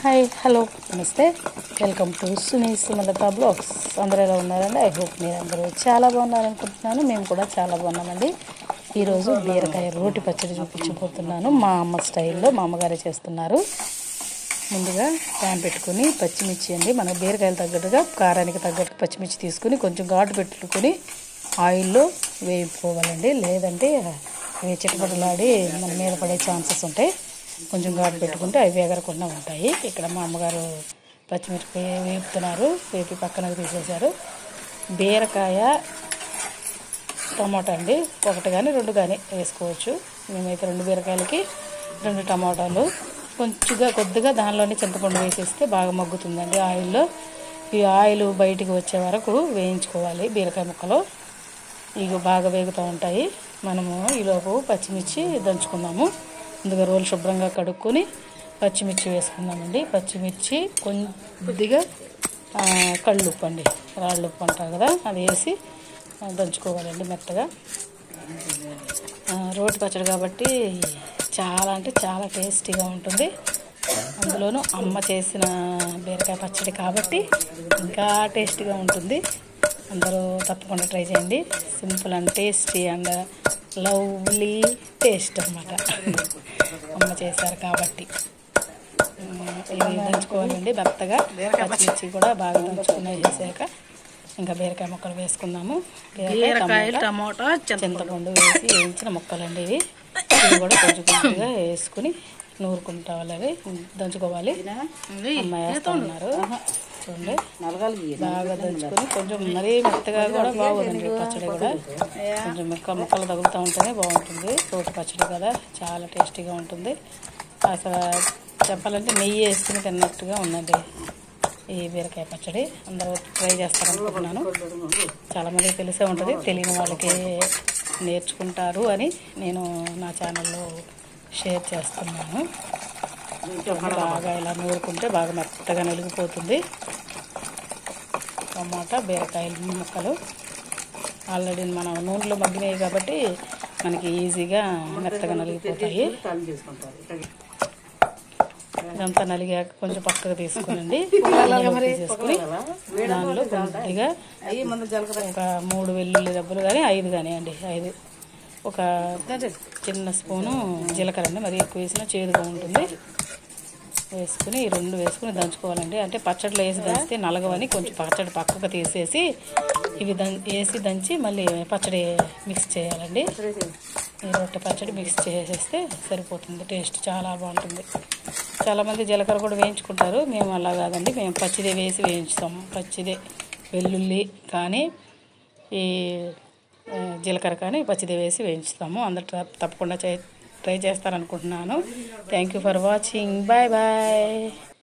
Hi hello నమస్తే welcome to Sumalatha blogs. అందరూ ఎలా ఉన్నారండి? ఐ హోప్ మీరు అందరూ చాలా బాగున్నారనుకుంటున్నాను. మేము కూడా చాలా బాగున్నామండి. ఈరోజు బీరకాయ రోటి పచ్చడి చూపించబోతున్నాను. మా అమ్మ స్టైల్లో మా అమ్మగారే చేస్తున్నారు. ముందుగా ప్యాన్ పెట్టుకుని పచ్చిమిర్చి అండి, మన బీరకాయలు తగ్గట్టుగా కారానికి తగ్గట్టు పచ్చిమిర్చి తీసుకుని కొంచెం ఘాటు పెట్టుకుని ఆయిల్లో వేయిపోవాలండి. లేదంటే అవి చిటపటలాడి మన మీద పడే ఛాన్సెస్ ఉంటాయి. కొంచెం ఘాటు పెట్టుకుంటే అవి ఎగరకుండా ఉంటాయి. ఇక్కడ మా అమ్మగారు పచ్చిమిరపకాయ వేపుతున్నారు, వేపి పక్కన తీసేశారు. బీరకాయ టమాటా అండి, ఒకటి కానీ రెండు కానీ వేసుకోవచ్చు. మేమైతే 2 బీరకాయలకి 2 టమాటాలు, కొద్దిగా దానిలోనే చింతపండు వేసేస్తే బాగా మగ్గుతుందండి ఆయిల్లో. ఈ ఆయిల్ బయటికి వచ్చే వరకు వేయించుకోవాలి. బీరకాయ ముక్కలు ఇవి బాగా వేగుతూ ఉంటాయి. మనము ఈలోపు పచ్చిమిర్చి దంచుకుందాము. ముందుగా రోలు శుభ్రంగా కడుక్కొని పచ్చిమిర్చి వేసుకుందామండి. పచ్చిమిర్చి కొద్దిగా కళ్ళుప్పు అండి, రాళ్ళుప్పు అంటారు కదా, అది వేసి దంచుకోవాలండి మెత్తగా. రోటి పచ్చడి కాబట్టి చాలా అంటే చాలా టేస్టీగా ఉంటుంది. అందులోనూ అమ్మ చేసిన బీరకాయ పచ్చడి కాబట్టి ఇంకా టేస్టీగా ఉంటుంది. అందరూ తప్పకుండా ట్రై చేయండి. Simple and tasty and lovely taste అన్నమాట. అమ్మ చేశారు కాబట్టి ఇవి దంచుకోవాలండి మెత్తగా. పచ్చిమిర్చి కూడా బాగా దంచుకుని వేసాక ఇంకా బీరకాయ ముక్కలు వేసుకుందాము. బీరకాయ టమాటా చింతపండు వేసి వేయించిన ముక్కలండి ఇవి. ఇవి కూడా కొంచెం కొద్దిగా వేసుకుని నూరుకుంటావాలి, దంచుకోవాలి. అమ్మ వేస్తున్నారు చూడండి. బాగా దంచుకొని కొంచెం మరీ మెత్తగా కూడా బాగుందండి. పచ్చడి కూడా కొంచెం ముక్కలు తగులుతూ ఉంటేనే బాగుంటుంది. రోటి పచ్చడి కదా, చాలా టేస్టీగా ఉంటుంది. అసలు చెప్పాలంటే నెయ్యి వేసుకుని తిన్నట్టుగా ఉన్నది ఈ బీరకాయ పచ్చడి. అందరూ ట్రై చేస్తారనుకుంటున్నాను. చాలామందికి తెలిసే ఉంటుంది, తెలియని వాళ్ళకి నేర్చుకుంటారు అని నేను నా ఛానల్లో షేర్ చేస్తున్నాను. బాగా ఇలా నూరుకుంటే బాగా మెత్తగా నలిగిపోతుంది. టమాటా బీరకాయల ముక్కలు ఆల్రెడీ మనం నూనెలో మగ్గినాయి కాబట్టి మనకి ఈజీగా మెత్తగా నలిగిపోతాయి. ఇదంతా నలిగాక కొంచెం పక్కకు తీసుకోనండి. తీసేసుకుని దానిలో కొద్దిగా ఒక 3 వెల్లుల్లి దెబ్బలు కానీ 5 కానీ అండి, 5 ఒక చిన్న స్పూను జీలకర్ర అండి, మరి ఎక్కువ వేసినా చేదుగా ఉంటుంది. వేసుకుని ఈ 2 వేసుకుని దంచుకోవాలండి. అంటే పచ్చడిలో వేసి దంచితే నలగవని కొంచెం పచ్చడి పక్కకు తీసేసి ఇవి వేసి దంచి మళ్ళీ పచ్చడి మిక్స్ చేయాలండి. ఈ రొట్టె పచ్చడి మిక్స్ చేసేస్తే సరిపోతుంది. టేస్ట్ చాలా బాగుంటుంది. చాలామంది జీలకర్ర కూడా వేయించుకుంటారు, మేము అలా కాదండి, మేము పచ్చిదే వేసి వేయించుతాము. పచ్చిదే వెల్లుల్లి కానీ ఈ జీలకర్ర కానీ పచ్చిదే వేసి వేయించుతాము. అందరు తప్పకుండా ట్రై చేస్తారనుకుంటున్నాను. Thank you for watching. Bye bye.